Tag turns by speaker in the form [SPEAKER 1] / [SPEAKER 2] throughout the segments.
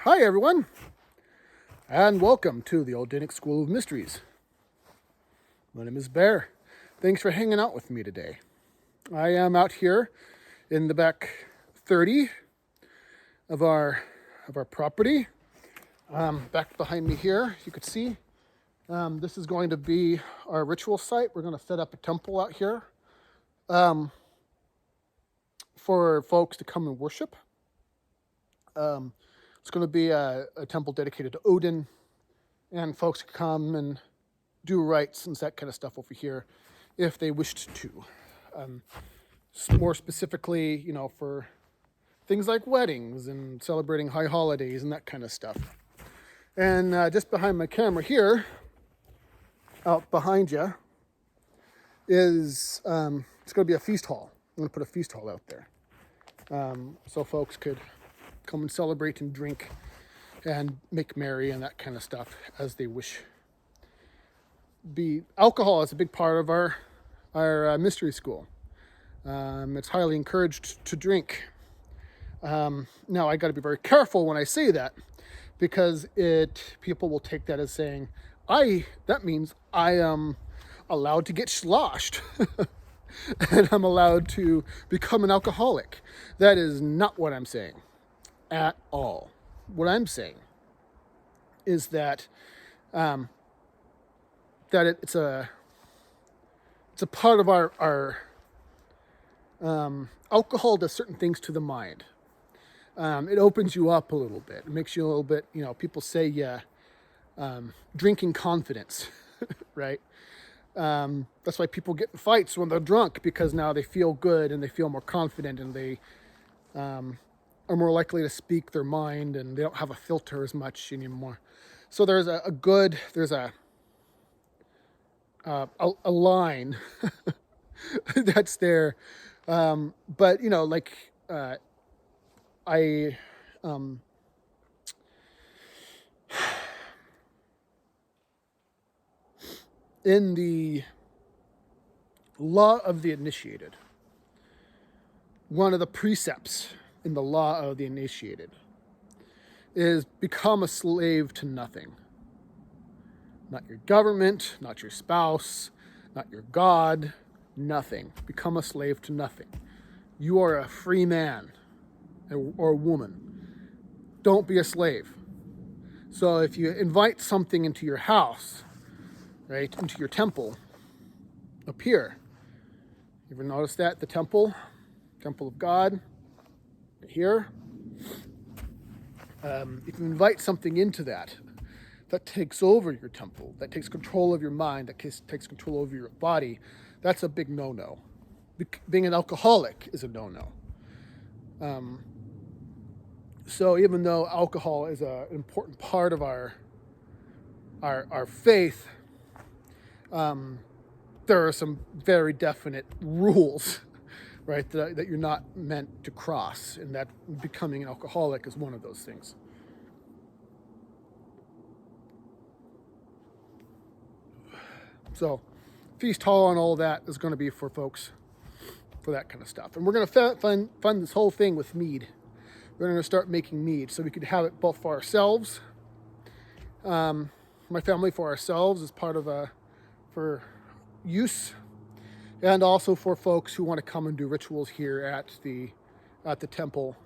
[SPEAKER 1] Hi everyone, and welcome to the Odinic School of Mysteries. My name is Bear. Thanks for hanging out with me today. I am out here in the back 30 of our property. Back behind me here, you could see, this is going to be our ritual site. We're going to set up a temple out here for folks to come and worship. It's going to be a temple dedicated to Odin, and folks can come and do rites and that kind of stuff over here if they wished to. More specifically, for things like weddings and celebrating high holidays and that kind of stuff. And just behind my camera here, out behind you, is it's going to be a feast hall. I'm going to put a feast hall out there, so folks could come and celebrate and drink and make merry and that kind of stuff as they wish. Alcohol is a big part of our mystery school. It's highly encouraged to drink. Now I got to be very careful when I say that, because people will take that as saying that means I am allowed to get sloshed and I'm allowed to become an alcoholic. That is not what I'm saying at all. What I'm saying is that it's a part of our alcohol does certain things to the mind. It opens you up a little bit. It makes you a little bit, people say, drinking confidence, right? That's why people get in fights when they're drunk, because now they feel good and they feel more confident, and they are more likely to speak their mind, and they don't have a filter as much anymore. So there's a line that's there. But I in the law of the initiated, one of the precepts in the law of the initiated is become a slave to nothing. Not your government, not your spouse, not your God, nothing. Become a slave to nothing. You are a free man or woman. Don't be a slave. So if you invite something into your house, right, into your temple, up here, you ever notice that? The temple of God, right here. If you invite something into that takes over your temple, that takes control of your mind, that takes control over your body, that's a big no-no. Being an alcoholic is a no-no. So even though alcohol is an important part of our faith, there are some very definite rules, right, that you're not meant to cross, and that becoming an alcoholic is one of those things. So feast hall and all that is going to be for folks for that kind of stuff. And we're going to fund this whole thing with mead. We're going to start making mead so we could have it both for ourselves, my family, for ourselves as part of for use, and also for folks who want to come and do rituals here at the temple,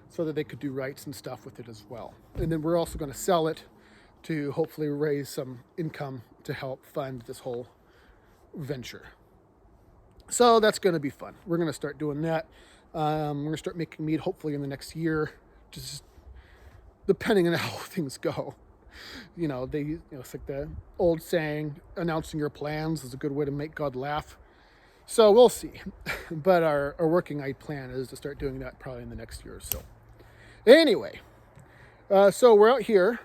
[SPEAKER 1] so that they could do rites and stuff with it as well. And then we're also going to sell it to hopefully raise some income to help fund this whole venture. So that's going to be fun. We're going to start doing that. We're going to start making mead hopefully in the next year, just depending on how things go. It's like the old saying, announcing your plans is a good way to make God laugh. So we'll see. But our working plan is to start doing that probably in the next year or so. Anyway, so we're out here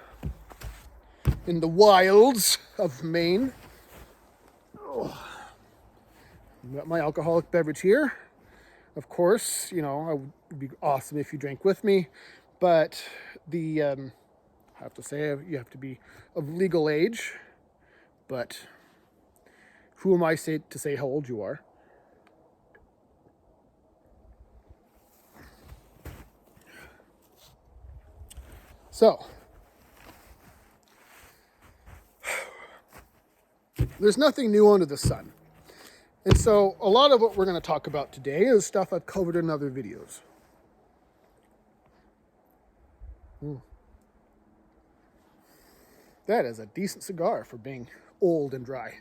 [SPEAKER 1] in the wilds of Maine. I've got my alcoholic beverage here. Of course, it would be awesome if you drank with me, but I have to say, you have to be of legal age. But who am I to say how old you are? So, there's nothing new under the sun. And so a lot of what we're going to talk about today is stuff I've covered in other videos. That is a decent cigar for being old and dry.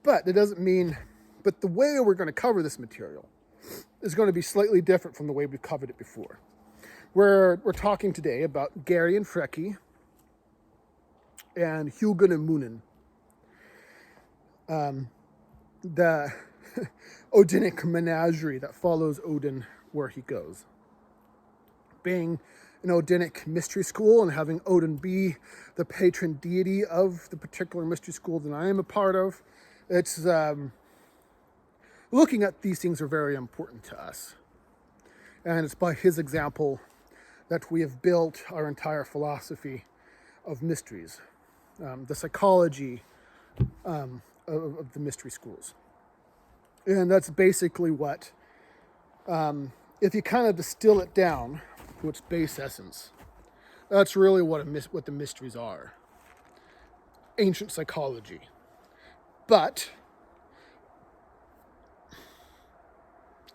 [SPEAKER 1] But it doesn't mean, but the way we're going to cover this material is going to be slightly different from the way we've covered it before. We're talking today about Gary and Frecky and Hugin and Moonin. The Odinic menagerie that follows Odin where he goes. Being an Odinic mystery school and having Odin be the patron deity of the particular mystery school that I am a part of, it's looking at these things are very important to us. And it's by his example that we have built our entire philosophy of mysteries, the psychology of the mystery schools. And that's basically what, if you kind of distill it down to its base essence, that's really what the mysteries are. Ancient psychology. But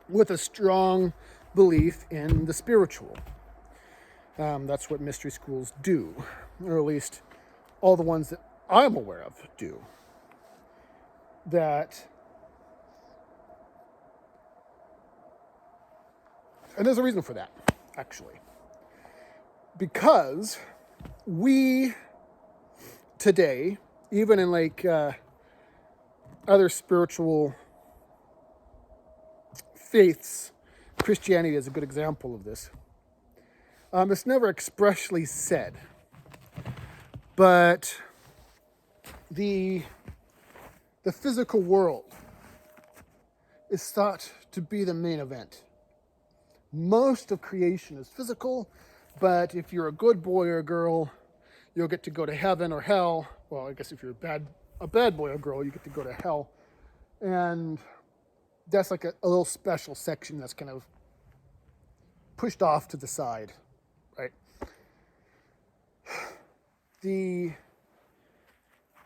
[SPEAKER 1] with a strong belief in the spiritual. That's what mystery schools do, or at least all the ones that I'm aware of do. And there's a reason for that, actually. Because we today, even in like other spiritual faiths, Christianity is a good example of this. It's never expressly said, but the physical world is thought to be the main event. Most of creation is physical, but if you're a good boy or girl, you'll get to go to heaven or hell. Well, I guess if you're a bad boy or girl, you get to go to hell. And that's like a little special section that's kind of pushed off to the side, right?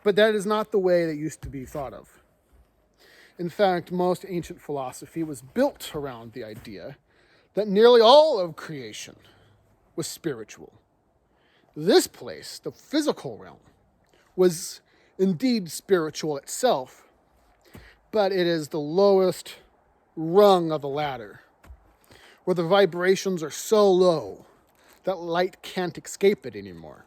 [SPEAKER 1] But that is not the way that used to be thought of. In fact, most ancient philosophy was built around the idea that nearly all of creation was spiritual. This place, the physical realm, was indeed spiritual itself, but it is the lowest rung of the ladder, where the vibrations are so low that light can't escape it anymore.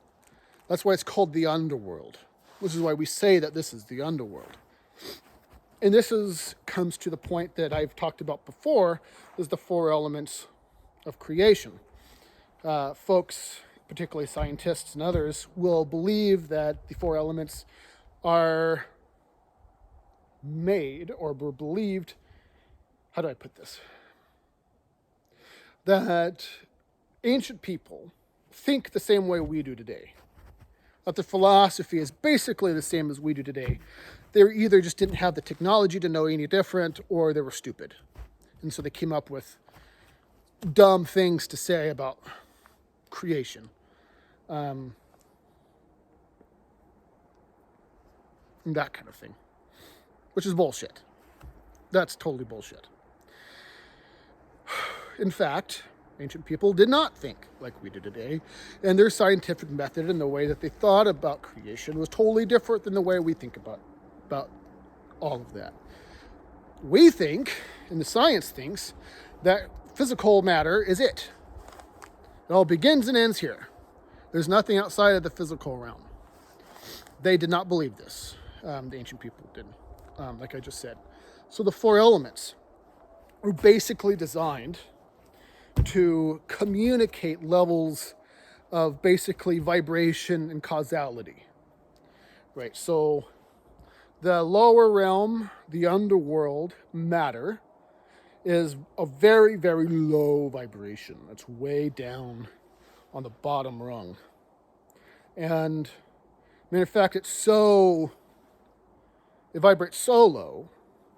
[SPEAKER 1] That's why it's called the underworld, which is why we say that this is the underworld. And this comes to the point that I've talked about before, is the four elements of creation. Folks, particularly scientists and others, will believe that the four elements are made, or were believed, how do I put this? That ancient people think the same way we do today. That the philosophy is basically the same as we do today. They either just didn't have the technology to know any different, or they were stupid. And so they came up with dumb things to say about creation. And that kind of thing. Which is bullshit. That's totally bullshit. In fact, ancient people did not think like we do today, and their scientific method and the way that they thought about creation was totally different than the way we think about all of that. We think, and the science thinks, that physical matter is it. It all begins and ends here. There's nothing outside of the physical realm. They did not believe this. The ancient people didn't, like I just said. So the four elements were basically designed to communicate levels of basically vibration and causality. Right, so the lower realm, the underworld, matter, is a very, very low vibration. It's way down on the bottom rung. And in fact, it vibrates so low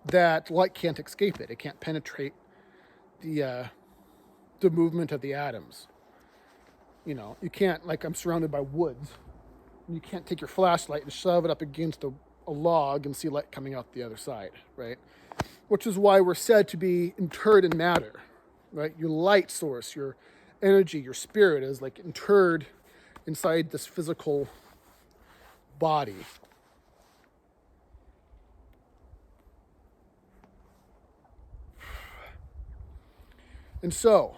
[SPEAKER 1] that light can't escape it. It can't penetrate the the movement of the atoms. You know, you can't, like, I'm surrounded by woods. You can't take your flashlight and shove it up against a log and see light coming out the other side, right? Which is why we're said to be interred in matter, right? Your light source, your energy, your spirit is like interred inside this physical body. And so,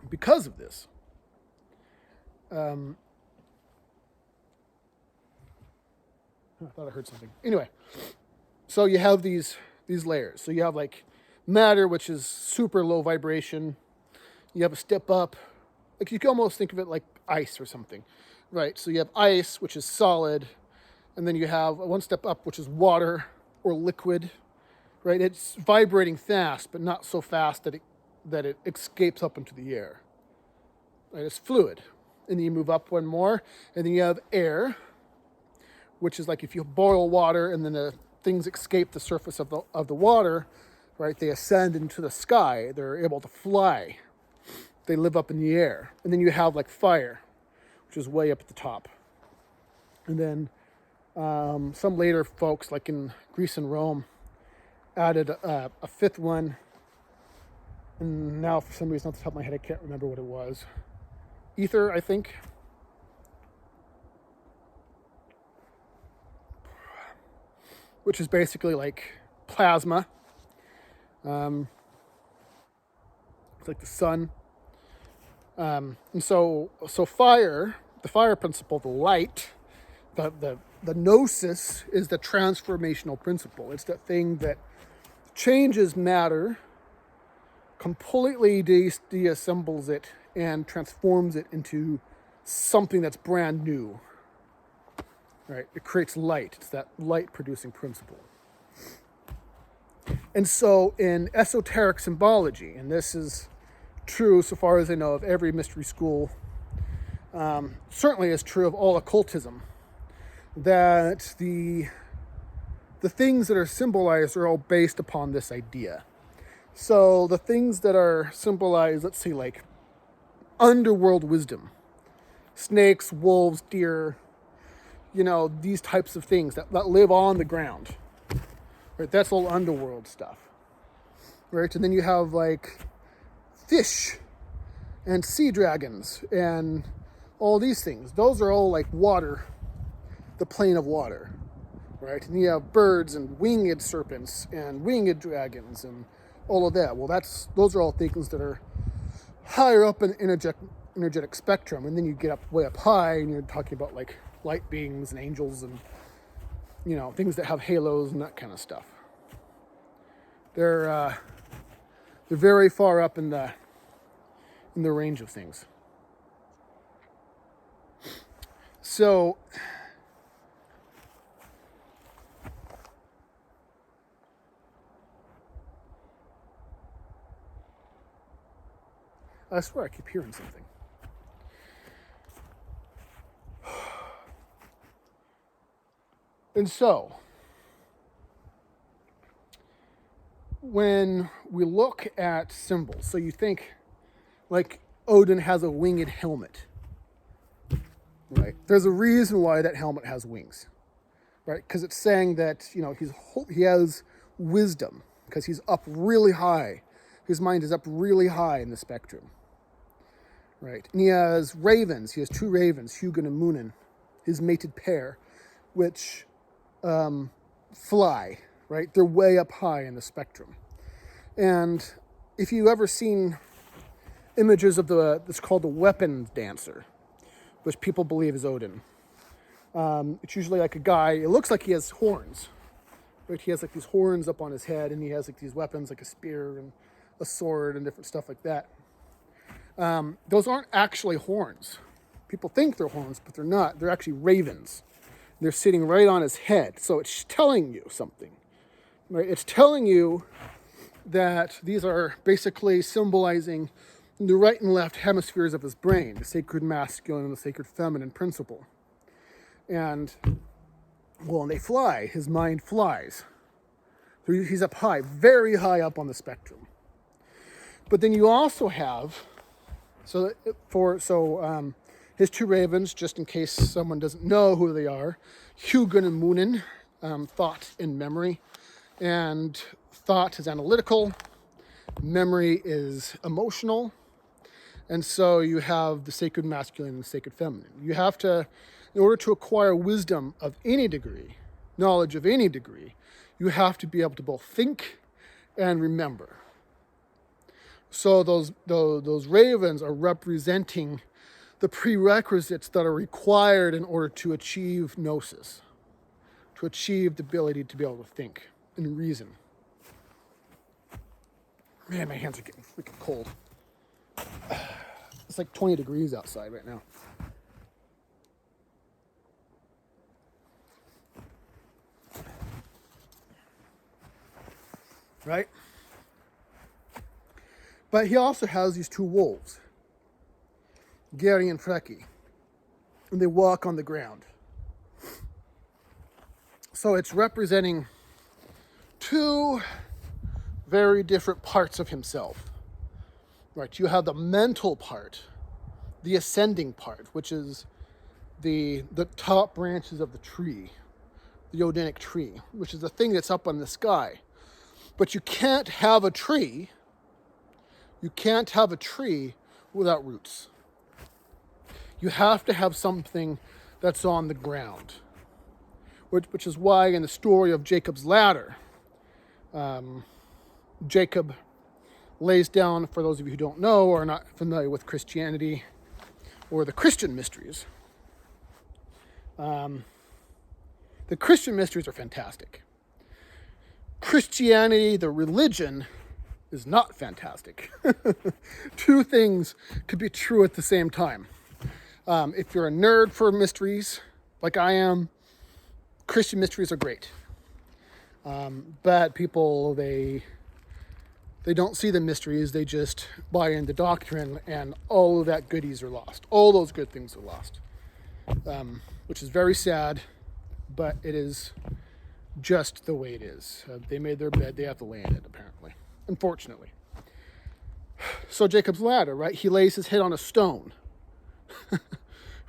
[SPEAKER 1] because of this, I thought I heard something. Anyway, so you have these layers. So you have like matter, which is super low vibration. You have a step up, like you can almost think of it like ice or something, right? So you have ice, which is solid, and then you have one step up, which is water or liquid, right? It's vibrating fast, but not so fast that it escapes up into the air. Right? It's fluid. And then you move up one more, and then you have air, which is like if you boil water and then the things escape the surface of the water, right? They ascend into the sky. They're able to fly. They live up in the air. And then you have like fire, which is way up at the top. And then some later folks, like in Greece and Rome, added a fifth one. And now, for some reason, off the top of my head, I can't remember what it was. Ether, I think. Which is basically like plasma. It's like the sun. And so fire, the fire principle, the light, the gnosis is the transformational principle. It's that thing that changes matter, completely deassembles it, and transforms it into something that's brand new. Right? It creates light. It's that light-producing principle. And so in esoteric symbology, and this is true so far as I know of every mystery school, certainly is true of all occultism, that the things that are symbolized are all based upon this idea. So the things that are symbolized, let's see, like underworld wisdom, snakes, wolves, deer, you know, these types of things that live on the ground, right? That's all underworld stuff, right? And then you have like fish and sea dragons and all these things. Those are all like water, the plane of water, right? And you have birds and winged serpents and winged dragons and all of that. Well, those are all things that are higher up in the energetic spectrum. And then you get up way up high and you're talking about like light beings and angels and, you know, things that have halos and that kind of stuff. They're very far up in the range of things. So I swear I keep hearing something. And so, when we look at symbols, so you think like Odin has a winged helmet, right? There's a reason why that helmet has wings, right? Because it's saying that, you know, he has wisdom because he's up really high. His mind is up really high in the spectrum, right? And he has ravens. He has two ravens, Hugin and Munin, his mated pair, which fly, right? They're way up high in the spectrum. And if you've ever seen images of it's called the weapons dancer, which people believe is Odin. It's usually like a guy, it looks like he has horns, right? He has like these horns up on his head and he has like these weapons like a spear and a sword and different stuff like that. Those aren't actually horns. People think they're horns, but they're not. They're actually ravens. They're sitting right on his head. So it's telling you something, right? It's telling you that these are basically symbolizing the right and left hemispheres of his brain, the sacred masculine and the sacred feminine principle. And, well, when they fly, his mind flies. So he's up high, very high up on the spectrum. But then you also have, his two ravens, just in case someone doesn't know who they are, Hugin and Munin, thought and memory. And thought is analytical, memory is emotional. And so you have the sacred masculine and the sacred feminine. You have to, in order to acquire wisdom of any degree, knowledge of any degree, you have to be able to both think and remember. So those ravens are representing the prerequisites that are required in order to achieve gnosis, to achieve the ability to be able to think and reason. Man, my hands are getting freaking cold. It's like 20 degrees outside right now. Right? But he also has these two wolves, Gary and Freki, and they walk on the ground. So it's representing two very different parts of himself. Right? You have the mental part, the ascending part, which is the top branches of the tree, the Odinic tree, which is the thing that's up in the sky. But you can't have a tree. You can't have a tree without roots. You have to have something that's on the ground, which is why in the story of Jacob's ladder, Jacob lays down, for those of you who don't know or are not familiar with Christianity or the Christian mysteries, the Christian mysteries are fantastic. Christianity, the religion, is not fantastic. Two things could be true at the same time. If you're a nerd for mysteries, like I am, Christian mysteries are great. But people, they don't see the mysteries, they just buy into doctrine, and all of that goodies are lost. All those good things are lost. Which is very sad, but it is just the way it is. They made their bed, they have to lay in it, apparently. Unfortunately. So Jacob's ladder, right? He lays his head on a stone.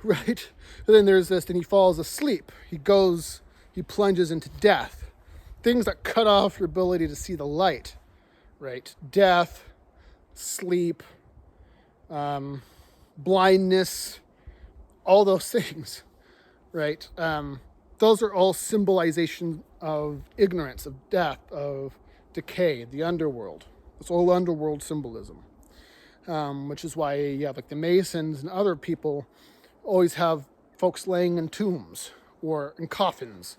[SPEAKER 1] Right? And then there's this, and he falls asleep. He plunges into death. Things that cut off your ability to see the light. Right? Death, sleep, blindness, all those things, right? Those are all symbolization of ignorance, of death, of decay, the underworld. It's all underworld symbolism, which is why you have like the Masons and other people always have folks laying in tombs or in coffins.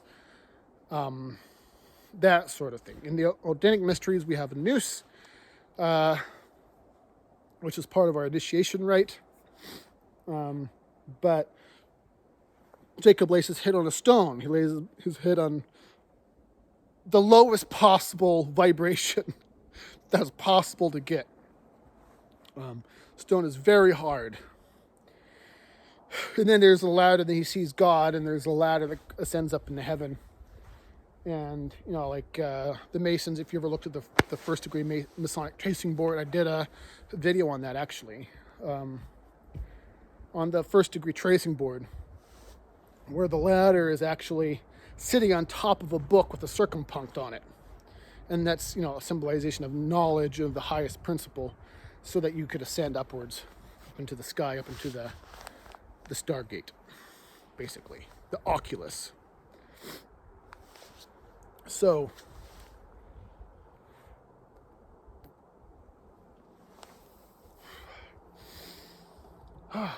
[SPEAKER 1] That sort of thing. In the Odinic mysteries, we have a noose, which is part of our initiation rite. But Jacob lays his head on a stone. He lays his head on the lowest possible vibration that's possible to get. Stone is very hard. And then there's a ladder, and then he sees God, and there's a ladder that ascends up into heaven. And, you know, like the Masons, if you ever looked at the first degree Masonic tracing board, I did a video on that actually. On the first degree tracing board, where the ladder is actually sitting on top of a book with a circumpunct on it. And that's, you know, a symbolization of knowledge of the highest principle, so that you could ascend upwards, up into the sky, up into the Stargate, basically, the Oculus. So,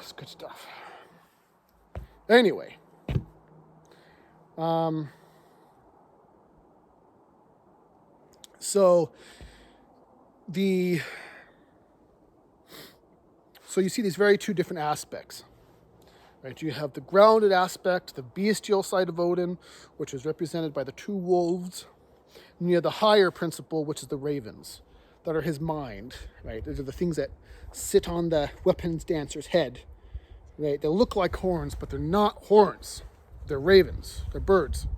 [SPEAKER 1] it's good stuff. Anyway, so you see these very two different aspects. Right, you have the grounded aspect, the bestial side of Odin, which is represented by the two wolves. And you have the higher principle, which is the ravens, that are his mind. Right, these are the things that sit on the weapons dancer's head. Right, they look like horns, but they're not horns. They're ravens. They're birds.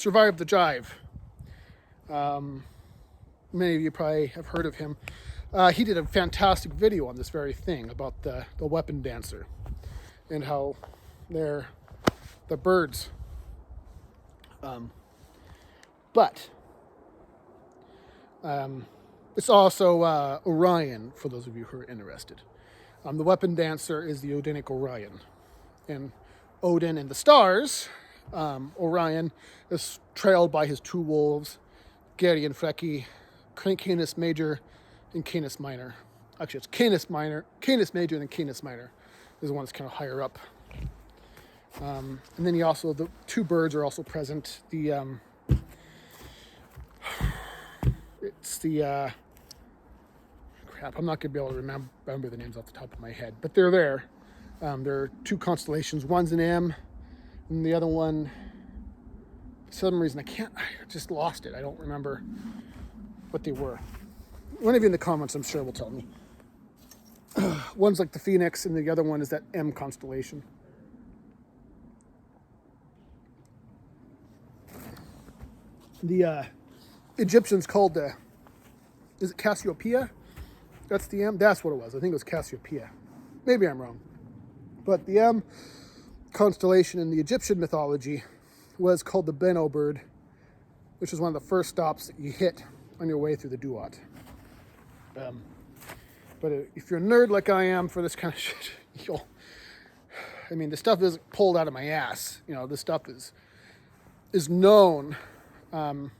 [SPEAKER 1] survived the drive. Many of you probably have heard of him. He did a fantastic video on this very thing about the weapon dancer and how they're the birds. But it's also Orion, for those of you who are interested. The weapon dancer is the Odinic Orion. And Odin in the stars, Orion is trailed by his two wolves, Geri and Freki, Canis Major and Canis Minor. Actually, it's Canis Major, and then Canis Minor is the one that's kind of higher up. And then the two birds are also present. I'm not going to be able to remember the names off the top of my head, but they're there. There are two constellations. One's an M, and the other one, for some reason, I just lost it. I don't remember what they were. One of you in the comments, I'm sure, will tell me. One's like the Phoenix, and the other one is that M constellation. The Egyptians called is it Cassiopeia? That's the M? That's what it was. I think it was Cassiopeia. Maybe I'm wrong. But the M constellation in the Egyptian mythology was called the Benno bird, which is one of the first stops that you hit on your way through the Duat. But if you're a nerd like I am for this kind of shit, this stuff isn't pulled out of my ass. This stuff is known in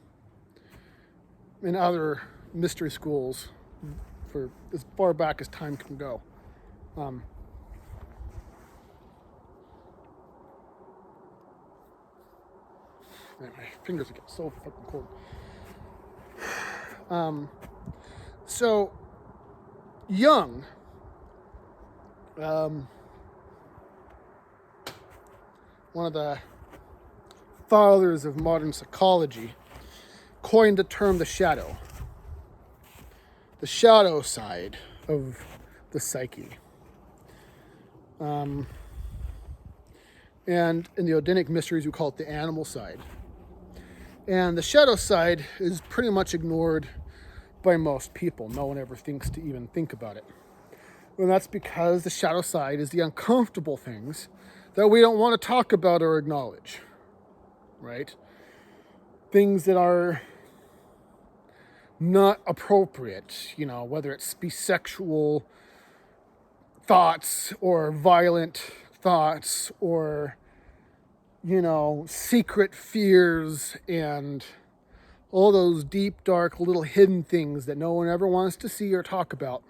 [SPEAKER 1] other mystery schools for as far back as time can go. My fingers are getting so fucking cold. So Jung, one of the fathers of modern psychology, coined the term the shadow side of the psyche. And in the Odinic mysteries, we call it the animal side. And the shadow side is pretty much ignored by most people. No one ever thinks to even think about it. And that's because the shadow side is the uncomfortable things that we don't want to talk about or acknowledge, right? Things that are not appropriate, whether it's be sexual thoughts or violent thoughts or, secret fears and all those deep, dark, little hidden things that no one ever wants to see or talk about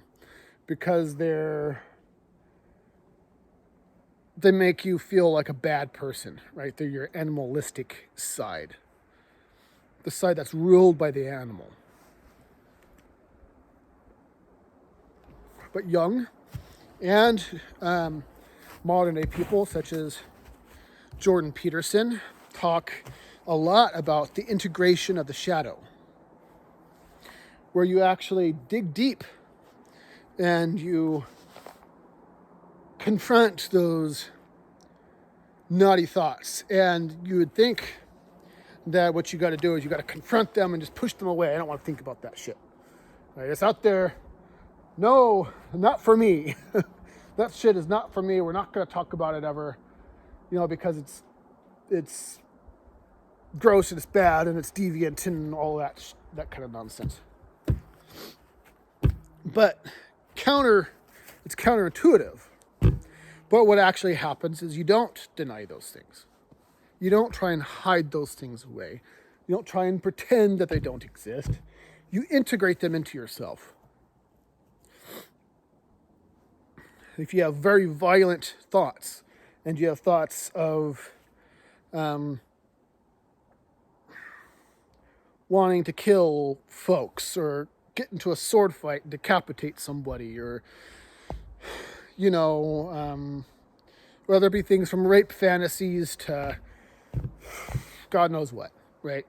[SPEAKER 1] because they make you feel like a bad person, right? They're your animalistic side. The side that's ruled by the animal. But Jung and modern day people such as Jordan Peterson talk a lot about the integration of the shadow, where you actually dig deep and you confront those naughty thoughts. And you would think that what you got to do is you got to confront them and just push them away. I don't want to think about that shit. Right? It's out there. No, not for me. That shit is not for me. We're not going to talk about it ever, because it's gross and it's bad and it's deviant and all that kind of nonsense. But it's counterintuitive. But what actually happens is you don't deny those things. You don't try and hide those things away. You don't try and pretend that they don't exist. You integrate them into yourself. If you have very violent thoughts and you have thoughts of wanting to kill folks or get into a sword fight and decapitate somebody or, whether it be things from rape fantasies to God knows what, right?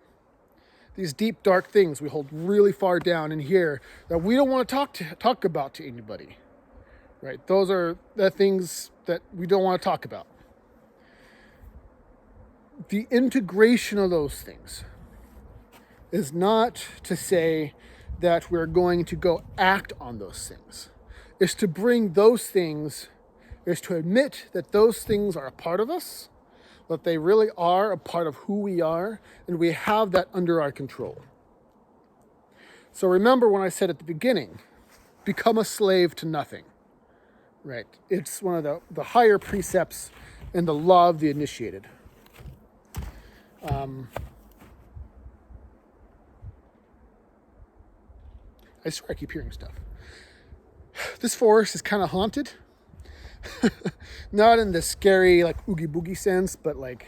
[SPEAKER 1] These deep, dark things we hold really far down in here that we don't want to talk about to anybody. Right? Those are the things that we don't want to talk about. the integration of those things is not to say that we're going to go act on those things. It's to bring those things, is to admit that those things are a part of us, that they really are a part of who we are, and we have that under our control. So remember when I said at the beginning, become a slave to nothing, right? It's one of the higher precepts in the law of the initiated. I swear I keep hearing stuff. This forest is kind of haunted. Not in the scary, like, oogie boogie sense, but like,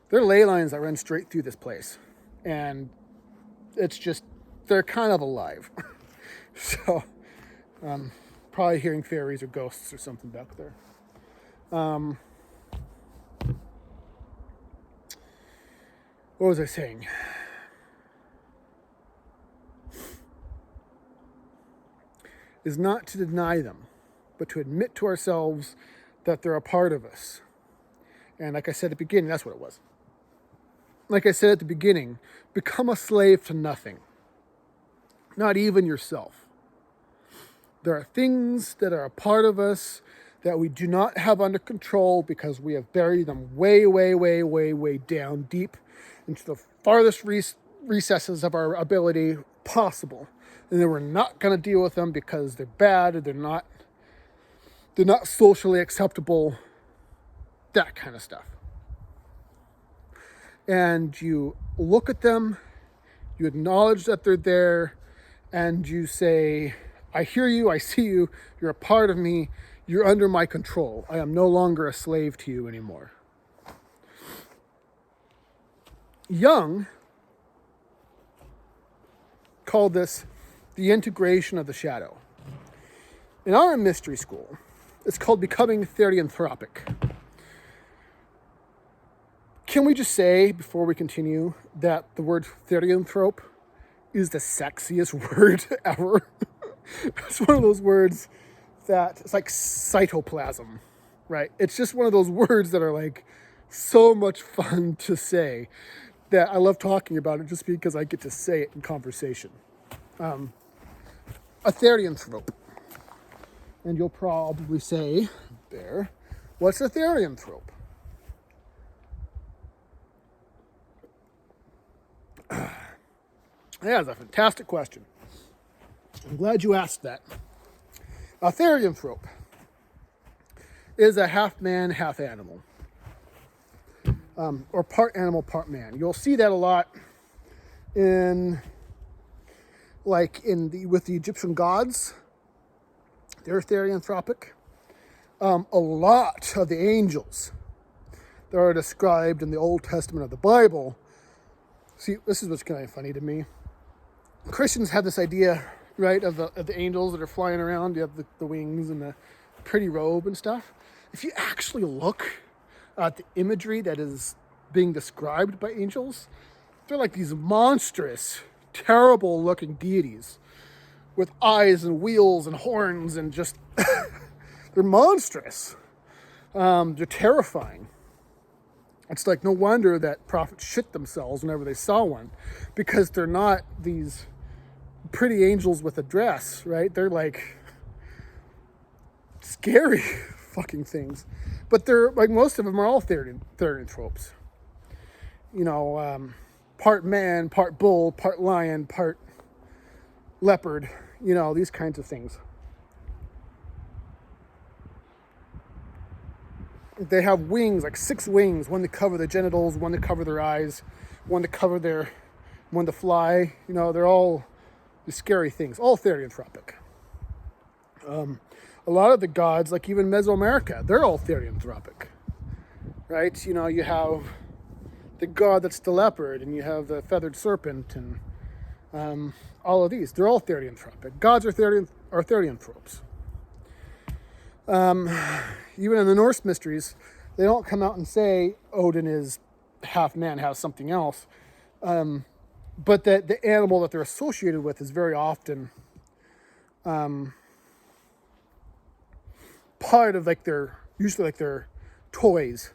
[SPEAKER 1] there are ley lines that run straight through this place. And it's just, they're kind of alive. So, probably hearing fairies or ghosts or something back there. What was I saying? Is not to deny them, but to admit to ourselves that they're a part of us. And like I said at the beginning, that's what it was. Like I said at the beginning, become a slave to nothing, not even yourself. There are things that are a part of us that we do not have under control because we have buried them way, way, way, way, way down deep into the farthest recesses of our ability possible. And then we're not going to deal with them because they're bad or they're not socially acceptable, that kind of stuff. And you look at them, you acknowledge that they're there, and you say, I hear you, I see you, you're a part of me, you're under my control. I am no longer a slave to you anymore. Jung called this the integration of the shadow. In our mystery school, it's called becoming therianthropic. Can we just say, before we continue, that the word therianthrope is the sexiest word ever? It's one of those words that, it's like cytoplasm, right? It's just one of those words that are like so much fun to say that I love talking about it just because I get to say it in conversation. A therianthrope. And you'll probably say, there, what's a therianthrope? Yeah, that's a fantastic question. I'm glad you asked that. A therianthrope is a half man, half animal. Or part animal, part man. You'll see that a lot with the Egyptian gods. They're therianthropic. A lot of the angels that are described in the Old Testament of the Bible. See, this is what's kind of funny to me. Christians have this idea, right, of the angels that are flying around. You have the wings and the pretty robe and stuff. If you actually look at the imagery that is being described by angels, they're like these monstrous, terrible looking deities with eyes and wheels and horns and just, they're monstrous. They're terrifying. It's like no wonder that prophets shit themselves whenever they saw one, because they're not these pretty angels with a dress, right? They're like scary fucking things. But they're like, most of them are all therianthropes. You know, part man, part bull, part lion, part leopard, you know, these kinds of things. They have wings, like 6 wings, one to cover their genitals, one to cover their eyes, one to fly. You know, they're all these scary things, all therianthropic. A lot of the gods, like even Mesoamerica, they're all therianthropic, right? You know, you have the god that's the leopard, and you have the feathered serpent, and all of these. They're all therianthropic. Gods are therianthropes. Even in the Norse mysteries, they don't come out and say Odin is half man, half something else. But that the animal that they're associated with is very often part of usually their toys.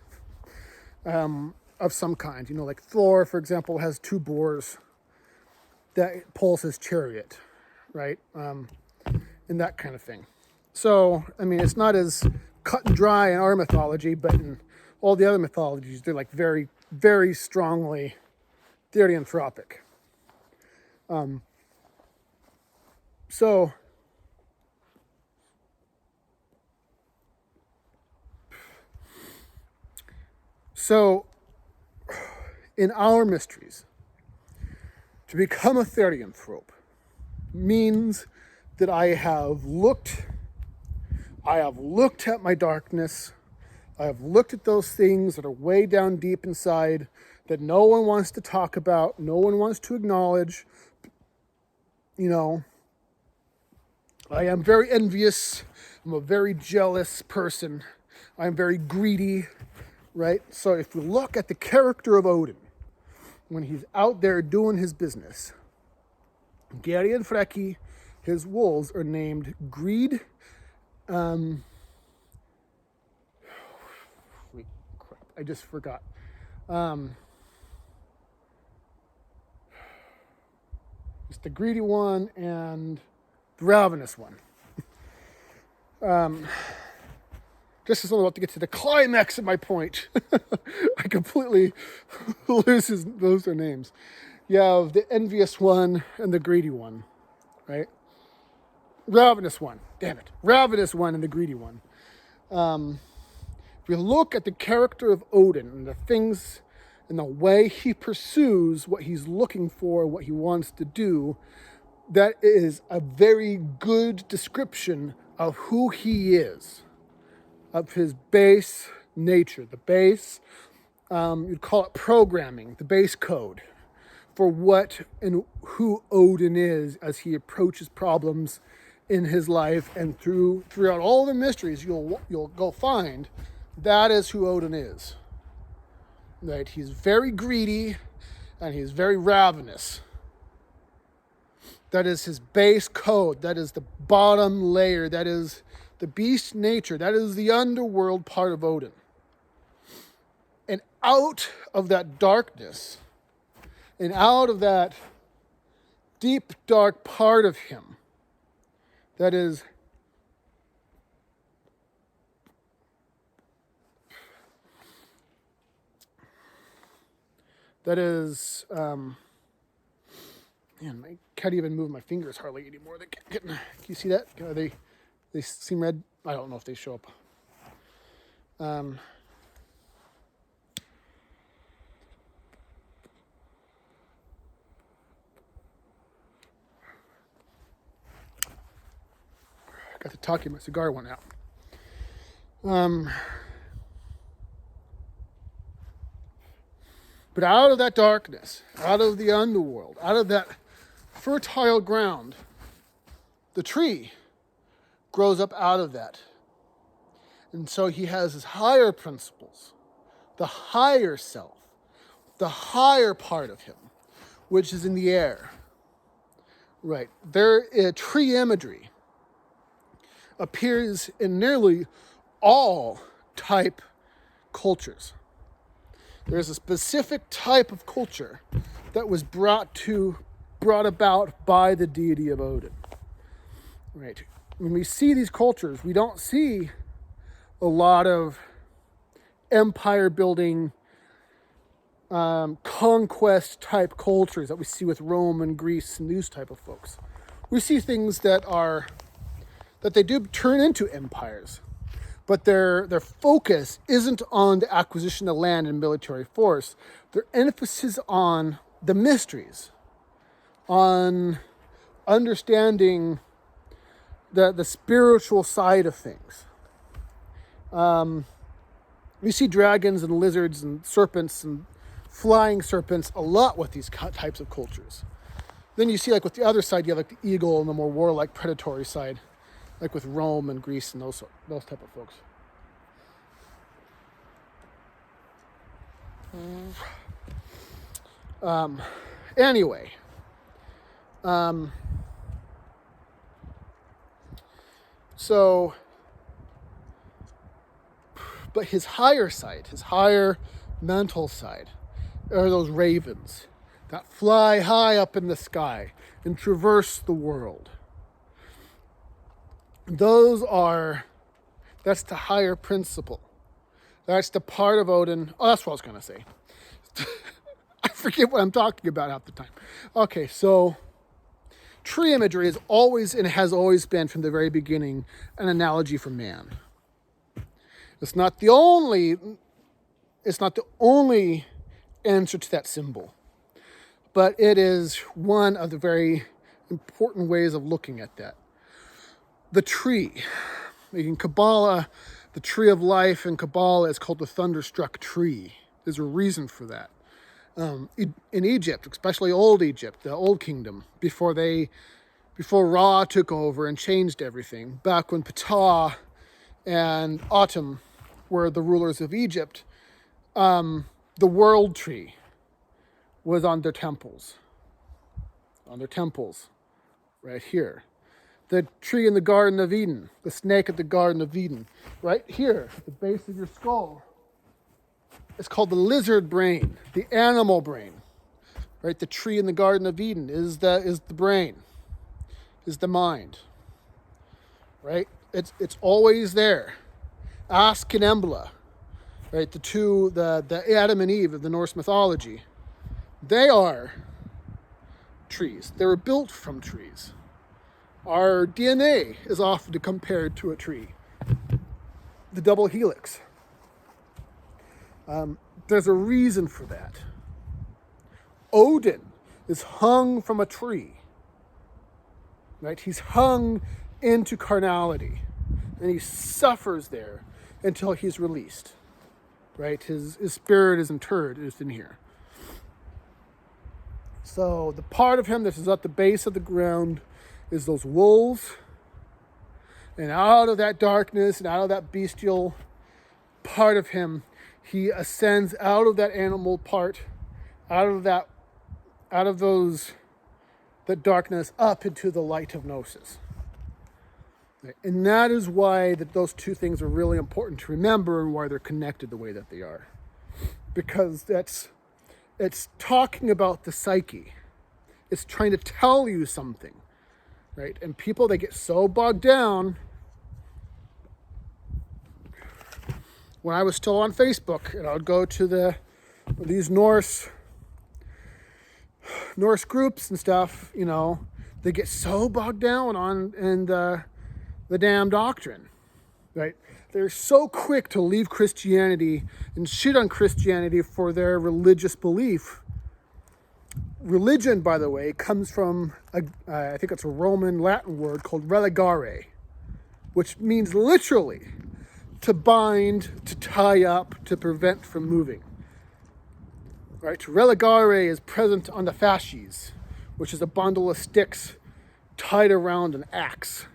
[SPEAKER 1] of some kind. You know, like Thor, for example, has two boars that pulls his chariot, right? And that kind of thing. So, I mean, it's not as cut and dry in our mythology, but in all the other mythologies, they're like very, very strongly theory-anthropic. So in our mysteries, to become a therianthrope means that I have looked at my darkness. I have looked at those things that are way down deep inside that no one wants to talk about, no one wants to acknowledge. You know, I am very envious. I'm a very jealous person. I'm very greedy, right? So if we look at the character of Odin, when he's out there doing his business, Gary and Freki, his wolves, are named Greed. Wait, crap, I just forgot. It's the greedy one and the ravenous one. Just as I'm about to get to the climax of my point, I completely lose their names. You have the envious one and the greedy one, right? Ravenous one, damn it. Ravenous one and the greedy one. If you look at the character of Odin and the things and the way he pursues what he's looking for, what he wants to do, that is a very good description of who he is, of his base nature, the base, you'd call it programming, the base code for what and who Odin is as he approaches problems in his life, and throughout all the mysteries you'll go find that is who Odin is. Right? He's very greedy and he's very ravenous. That is his base code. That is the bottom layer. That is the beast nature. That is the underworld part of Odin. And out of that darkness, and out of that deep, dark part of him, that is man, I can't even move my fingers hardly anymore. Can you see that? They seem red. I don't know if they show up. Got to talking, my cigar went out. But out of that darkness, out of the underworld, out of that fertile ground, the tree grows up out of that. And so he has his higher principles, the higher self, the higher part of him, which is in the air. Right. Tree imagery appears in nearly all type cultures. There's a specific type of culture that was brought about by the deity of Odin. Right. When we see these cultures, we don't see a lot of empire building, conquest type cultures that we see with Rome and Greece and these type of folks. We see things that they do turn into empires, but their focus isn't on the acquisition of land and military force. Their emphasis on the mysteries, on understanding the spiritual side of things. We see dragons and lizards and serpents and flying serpents a lot with these types of cultures. Then you see, like with the other side, you have like the eagle and the more warlike predatory side, like with Rome and Greece and those type of folks. Anyway, but his higher side, his higher mental side are those ravens that fly high up in the sky and traverse the world. That's the higher principle. That's the part of Odin. Oh, that's what I was going to say. I forget what I'm talking about half the time. Okay, so tree imagery is always and has always been from the very beginning an analogy for man. It's not the only answer to that symbol, but it is one of the very important ways of looking at that. The tree, in Kabbalah, the tree of life in Kabbalah is called the thunderstruck tree. There's a reason for that. In Egypt, especially Old Egypt, the Old Kingdom, before Ra took over and changed everything, back when Ptah and Atum were the rulers of Egypt, the world tree was on their temples. Right here. The tree in the Garden of Eden, the snake at the Garden of Eden, right here, at the base of your skull. It's called the lizard brain, the animal brain, right? The tree in the Garden of Eden is the brain, is the mind, right? It's always there. Ask and Embla, right? The Adam and Eve of the Norse mythology, they are trees. They were built from trees. Our DNA is often compared to a tree, the double helix. There's a reason for that. Odin is hung from a tree, right? He's hung into carnality, and he suffers there until he's released, right? His spirit is interred, is in here. So the part of him that is at the base of the ground is those wolves, and out of that darkness and out of that bestial part of him, he ascends out of that animal part, out of that darkness up into the light of Gnosis. And that is why those two things are really important to remember and why they're connected the way that they are. Because it's talking about the psyche. It's trying to tell you something, right? And people, they get so bogged down. When I was still on Facebook, and I would go to these Norse groups and stuff, they get so bogged down on the damn doctrine, right? They're so quick to leave Christianity and shit on Christianity for their religious belief. Religion, by the way, comes from, I think it's a Roman Latin word called religare, which means literally to bind, to tie up, to prevent from moving. Right? Religare is present on the fasces, which is a bundle of sticks tied around an axe.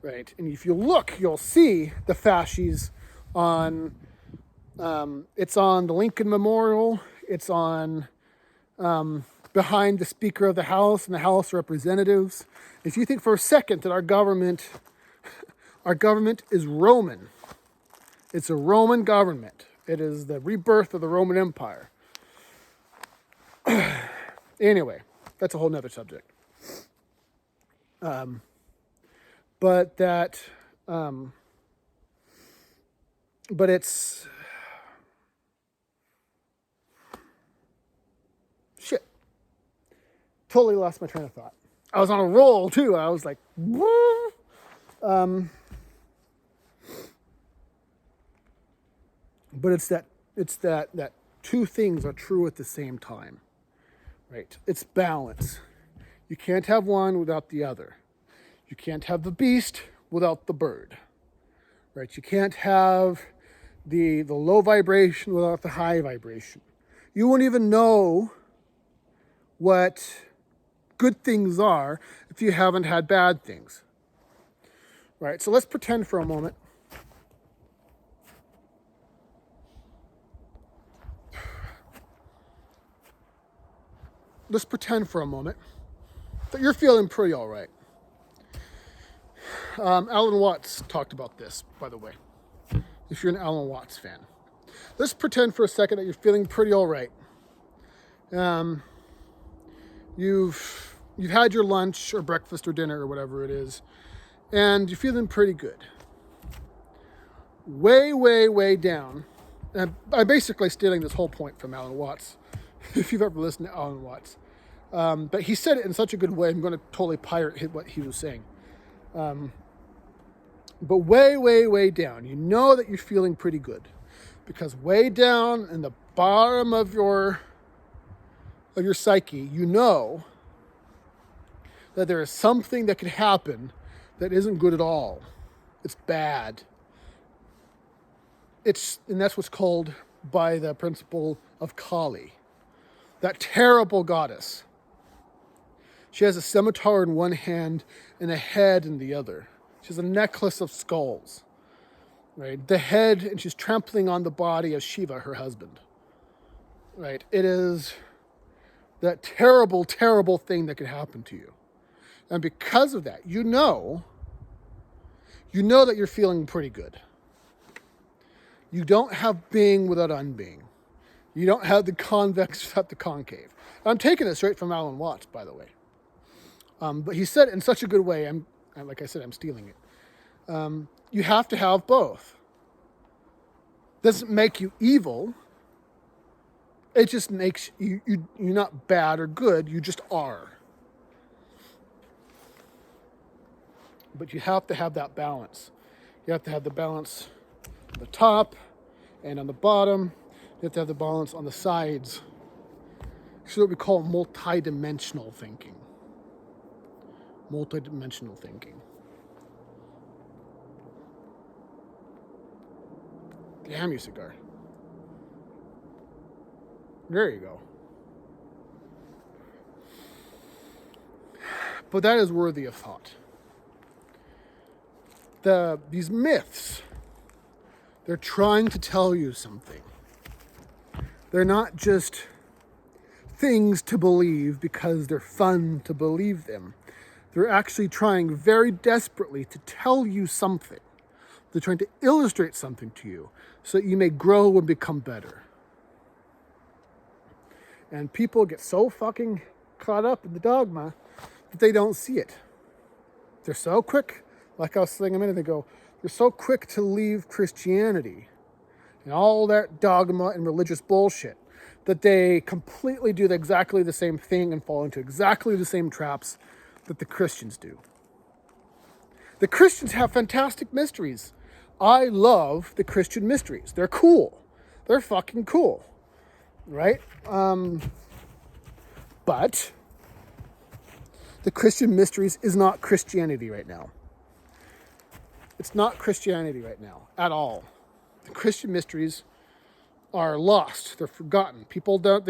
[SPEAKER 1] Right? And if you look, you'll see the fasces on, it's on the Lincoln Memorial, it's on behind the Speaker of the House and the House of Representatives. If you think for a second that our government is Roman, it's a Roman government. It is the rebirth of the Roman Empire. Anyway, that's a whole nother subject. But it's shit. Totally lost my train of thought. I was on a roll too. I was like, but it's that two things are true at the same time, right? It's balance. You can't have one without the other. You can't have the beast without the bird, right? You can't have the low vibration without the high vibration. You won't even know what good things are if you haven't had bad things, right? So let's pretend for a moment that you're feeling pretty all right. Alan Watts talked about this, by the way, if you're an Alan Watts fan. let's pretend for a second that you're feeling pretty all right. You've had your lunch or breakfast or dinner or whatever it is, and you're feeling pretty good. Way, way, way down. And I'm basically stealing this whole point from Alan Watts, if you've ever listened to Alan Watts. But he said it in such a good way, I'm going to totally pirate what he was saying. But way, way, way down, you know that you're feeling pretty good. Because way down in the bottom of your psyche, you know that there is something that could happen that isn't good at all. It's bad. And that's what's called by the principle of Kali, that terrible goddess. She has a scimitar in one hand and a head in the other. She has a necklace of skulls, right? The head, and she's trampling on the body of Shiva, her husband, right? It is that terrible, terrible thing that could happen to you. And because of that, you know that you're feeling pretty good. You don't have being without unbeing. You don't have the convex without the concave. I'm taking it straight from Alan Watts, by the way. But he said it in such a good way, like I said, I'm stealing it. You have to have both. Doesn't make you evil. It just makes you're not bad or good, you just are. But you have to have that balance. You have to have the balance on the top and on the bottom. You have to have the balance on the sides. This is what we call multidimensional thinking. Multidimensional thinking. Damn you, cigar. There you go. But that is worthy of thought. These myths, they're trying to tell you something. They're not just things to believe because they're fun to believe them. They're actually trying very desperately to tell you something. They're trying to illustrate something to you so that you may grow and become better. And people get so fucking caught up in the dogma that they don't see it. They're so quick, like I was saying a minute ago, they're so quick to leave Christianity and all that dogma and religious bullshit that they completely do exactly the same thing and fall into exactly the same traps that the Christians do. The Christians have fantastic mysteries. I love the Christian mysteries. They're cool. They're fucking cool. Right? But the Christian mysteries is not Christianity right now. It's not Christianity right now at all. The Christian mysteries are lost. They're forgotten. People don't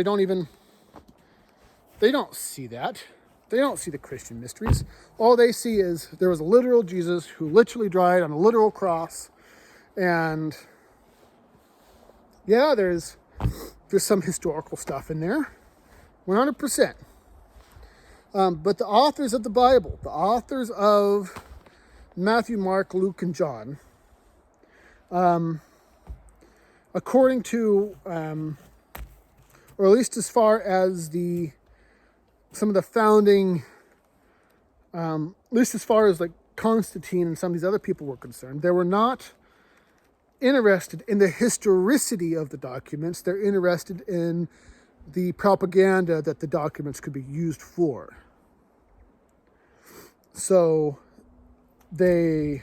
[SPEAKER 1] see that. They don't see the Christian mysteries. All they see is there was a literal Jesus who literally died on a literal cross. And yeah, there's some historical stuff in there. 100%. But the authors of the Bible, the authors of Matthew, Mark, Luke, and John, according to, or at least as far as some of the founding, at least as far as like Constantine and some of these other people were concerned, they were not interested in the historicity of the documents. They're interested in the propaganda that the documents could be used for. So there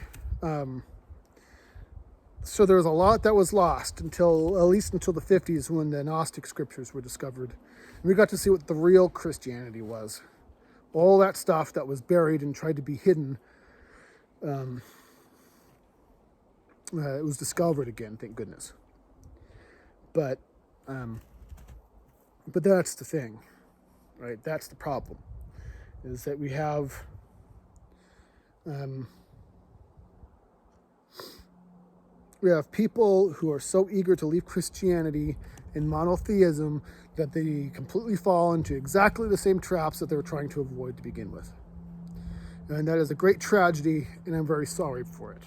[SPEAKER 1] was a lot that was lost at least until the 50s when the Gnostic scriptures were discovered. And we got to see what the real Christianity was. All that stuff that was buried and tried to be hidden, it was discovered again, thank goodness. But that's the thing, right? That's the problem, is that we have people who are so eager to leave Christianity in monotheism that they completely fall into exactly the same traps that they were trying to avoid to begin with. And that is a great tragedy, and I'm very sorry for it.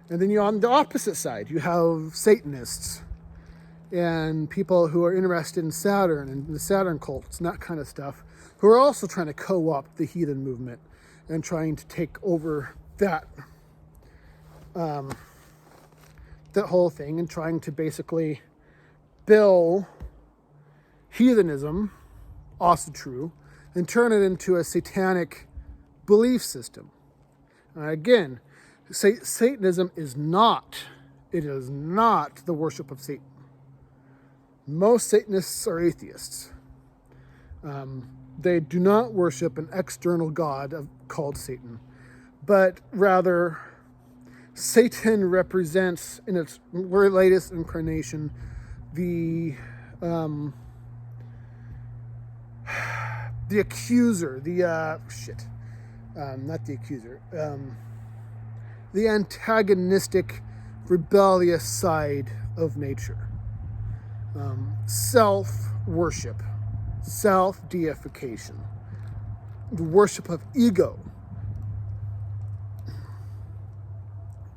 [SPEAKER 1] And then on the opposite side, you have Satanists and people who are interested in Saturn and the Saturn cults and that kind of stuff, who are also trying to co-opt the heathen movement and trying to take over that that whole thing, and trying to basically bill heathenism, also true, and turn it into a satanic belief system. Again, Satanism is not the worship of Satan. Most Satanists are atheists. They do not worship an external god called Satan, but rather Satan represents, in its latest incarnation, the accuser, the antagonistic, rebellious side of nature. Self-worship, self-deification, the worship of ego.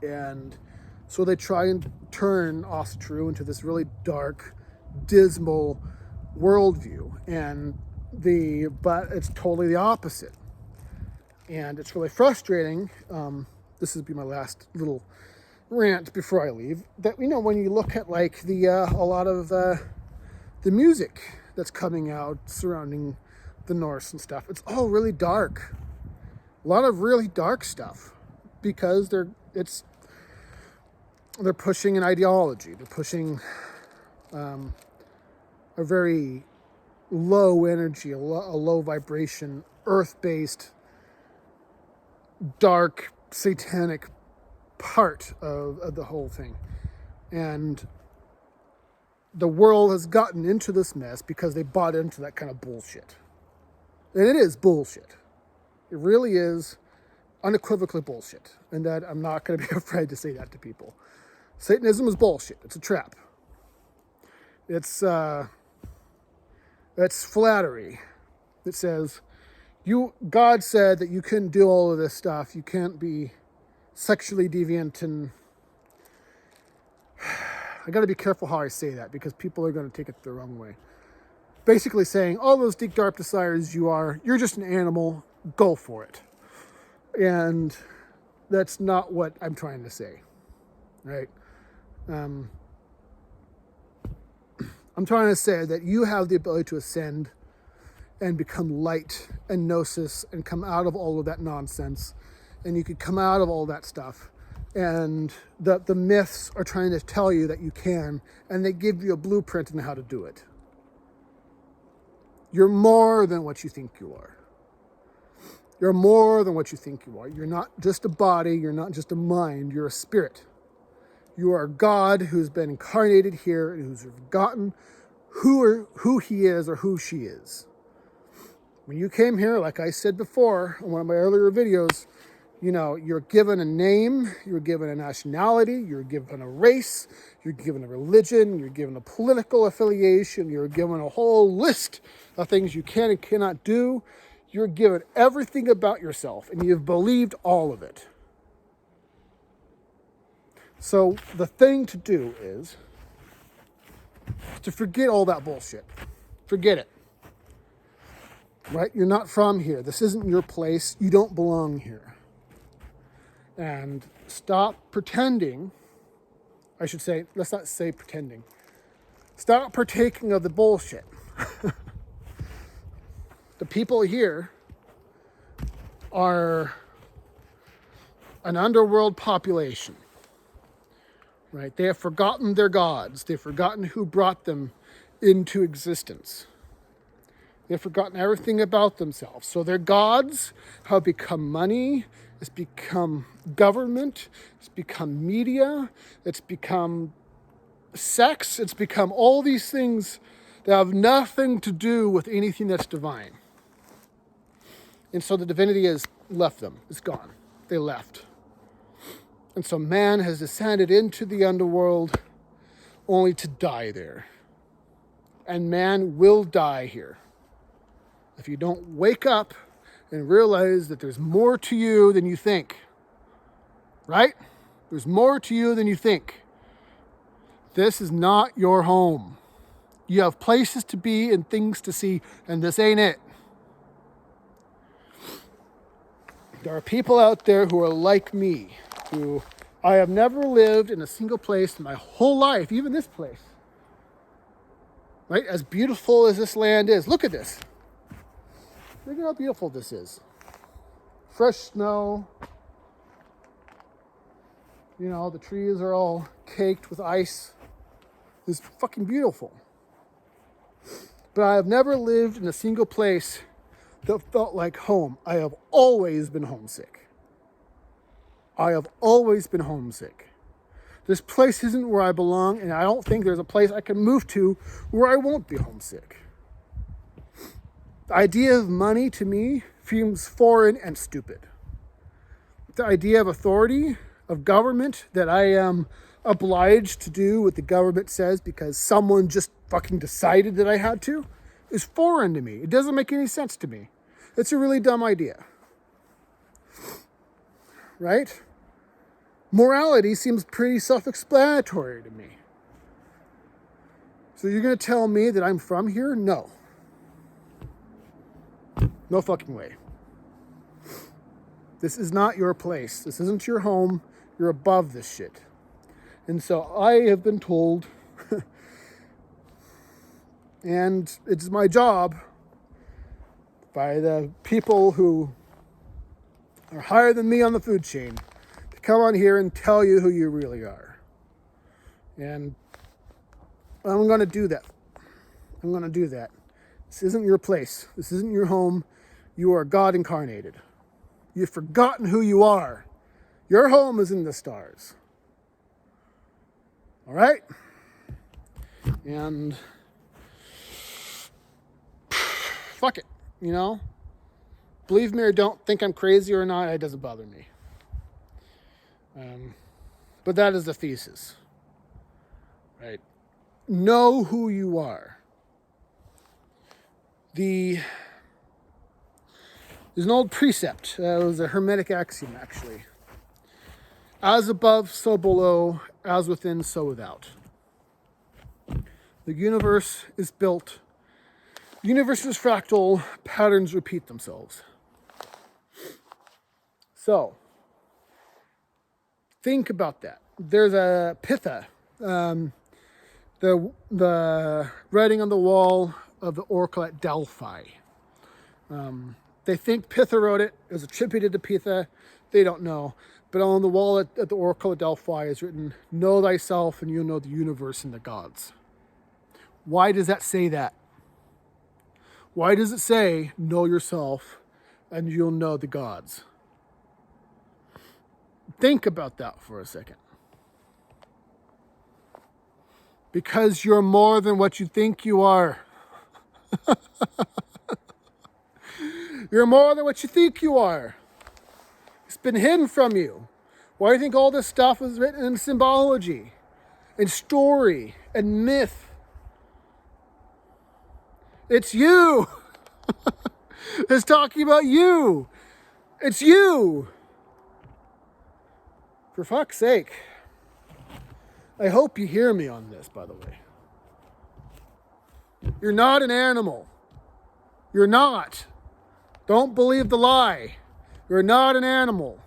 [SPEAKER 1] And so they try and turn Asatru into this really dark, dismal worldview, but it's totally the opposite. And it's really frustrating. This will be my last little rant before I leave. That, when you look at like a lot of the music that's coming out surrounding the Norse and stuff, it's all really dark. A lot of really dark stuff, because they're pushing an ideology. They're pushing a very low energy, a low vibration, earth-based, dark, satanic part of the whole thing. And the world has gotten into this mess because they bought into that kind of bullshit. And it is bullshit. It really is unequivocally bullshit. And that I'm not going to be afraid to say that to people. Satanism is bullshit. It's a trap. It's flattery. It says, God said that you couldn't do all of this stuff. You can't be sexually deviant, and I got to be careful how I say that, because people are going to take it the wrong way. Basically saying, all those deep, dark desires you're just an animal, go for it. And that's not what I'm trying to say, right? I'm trying to say that you have the ability to ascend and become light and gnosis and come out of all of that nonsense. And you could come out of all that stuff. And the myths are trying to tell you that you can, and they give you a blueprint on how to do it. You're more than what you think you are. You're more than what you think you are. You're not just a body. You're not just a mind. You're a spirit. You are God who's been incarnated here and who's forgotten who he is or who she is. When you came here, like I said before in one of my earlier videos, you're given a name, you're given a nationality, you're given a race, you're given a religion, you're given a political affiliation, you're given a whole list of things you can and cannot do. You're given everything about yourself, and you've believed all of it. So the thing to do is to forget all that bullshit. Forget it. Right? You're not from here. This isn't your place. You don't belong here. And stop pretending. I should say, let's not say pretending. Stop partaking of the bullshit. The people here are an underworld population. Right? They have forgotten their gods. They've forgotten who brought them into existence. They've forgotten everything about themselves. So their gods have become money. It's become government. It's become media. It's become sex. It's become all these things that have nothing to do with anything that's divine. And so the divinity has left them. It's gone. They left. And so man has descended into the underworld only to die there. And man will die here. If you don't wake up and realize that there's more to you than you think. Right? There's more to you than you think. This is not your home. You have places to be and things to see, and this ain't it. There are people out there who are like me, who I have never lived in a single place in my whole life, even this place. Right? As beautiful as this land is. Look at this. Look at how beautiful this is. Fresh snow. You know, the trees are all caked with ice. It's fucking beautiful. But I have never lived in a single place that felt like home. I have always been homesick. I have always been homesick. This place isn't where I belong, and I don't think there's a place I can move to where I won't be homesick. The idea of money to me seems foreign and stupid. The idea of authority, of government, that I am obliged to do what the government says because someone just fucking decided that I had to, is foreign to me. It doesn't make any sense to me. It's a really dumb idea. Right? Morality seems pretty self-explanatory to me. So you're going to tell me that I'm from here? No. No fucking way. This is not your place. This isn't your home. You're above this shit. And so I have been told, and it's my job by the people who are higher than me on the food chain to come on here and tell you who you really are. And I'm going to do that. I'm going to do that. This isn't your place. This isn't your home. You are God incarnated. You've forgotten who you are. Your home is in the stars. All right? And fuck it, you know? Believe me or don't, think I'm crazy or not, it doesn't bother me. But that is the thesis. Right? Know who you are. There's an old precept. It was a Hermetic axiom, actually. As above, so below. As within, so without. The universe is built. The universe is fractal. Patterns repeat themselves. So, think about that. There's a Pitha. The writing on the wall of the oracle at Delphi. They think Pitha wrote it. It was attributed to Pitha. They don't know. But on the wall at the oracle at Delphi is written, know thyself and you'll know the universe and the gods. Why does that say that? Why does it say, know yourself and you'll know the gods? Think about that for a second. Because you're more than what you think you are. You're more than what you think you are. It's been hidden from you. Why do you think all this stuff is written in symbology, and story, and myth? It's you. It's talking about you. It's you. For fuck's sake. I hope you hear me on this, by the way. You're not an animal. You're not. Don't believe the lie. You're not an animal.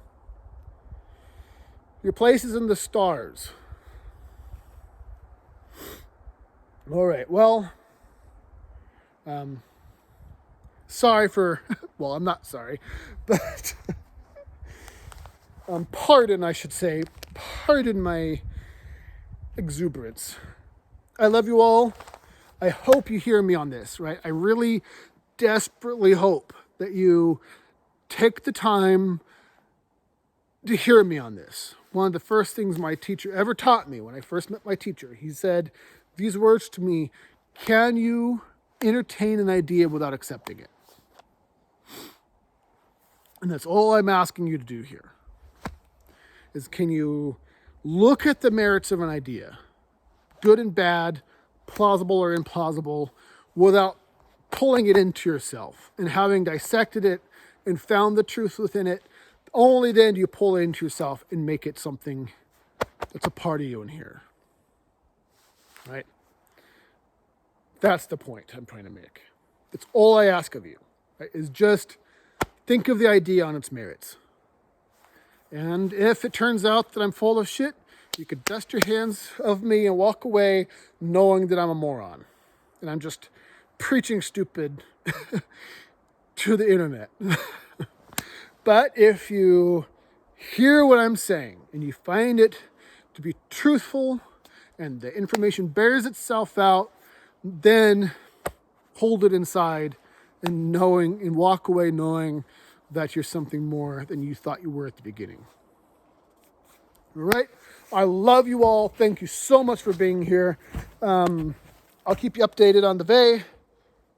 [SPEAKER 1] Your place is in the stars. All right, well, sorry for, well, I'm not sorry, but pardon, I should say, pardon my exuberance. I love you all. I hope you hear me on this, right? I really desperately hope that you take the time to hear me on this. One of the first things my teacher ever taught me when I first met my teacher, he said these words to me, can you entertain an idea without accepting it? And that's all I'm asking you to do here. Is can you look at the merits of an idea, good and bad, plausible or implausible, without pulling it into yourself and having dissected it and found the truth within it. Only then do you pull it into yourself and make it something that's a part of you in here. right? That's the point I'm trying to make. It's all I ask of you, right, is just think of the idea on its merits. And if it turns out that I'm full of shit, you could dust your hands of me and walk away knowing that I'm a moron. And I'm just preaching stupid to the internet. But if you hear what I'm saying and you find it to be truthful and the information bears itself out, then hold it inside and walk away knowing that you're something more than you thought you were at the beginning. All right? I love you all. Thank you so much for being here. I'll keep you updated on the Vey,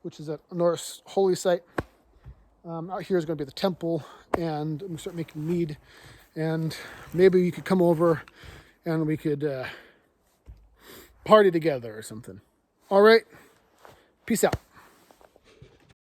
[SPEAKER 1] which is a Norse holy site. Out here is going to be the temple, and I'm going to start making mead. And maybe you could come over and we could party together or something. All right. Peace out.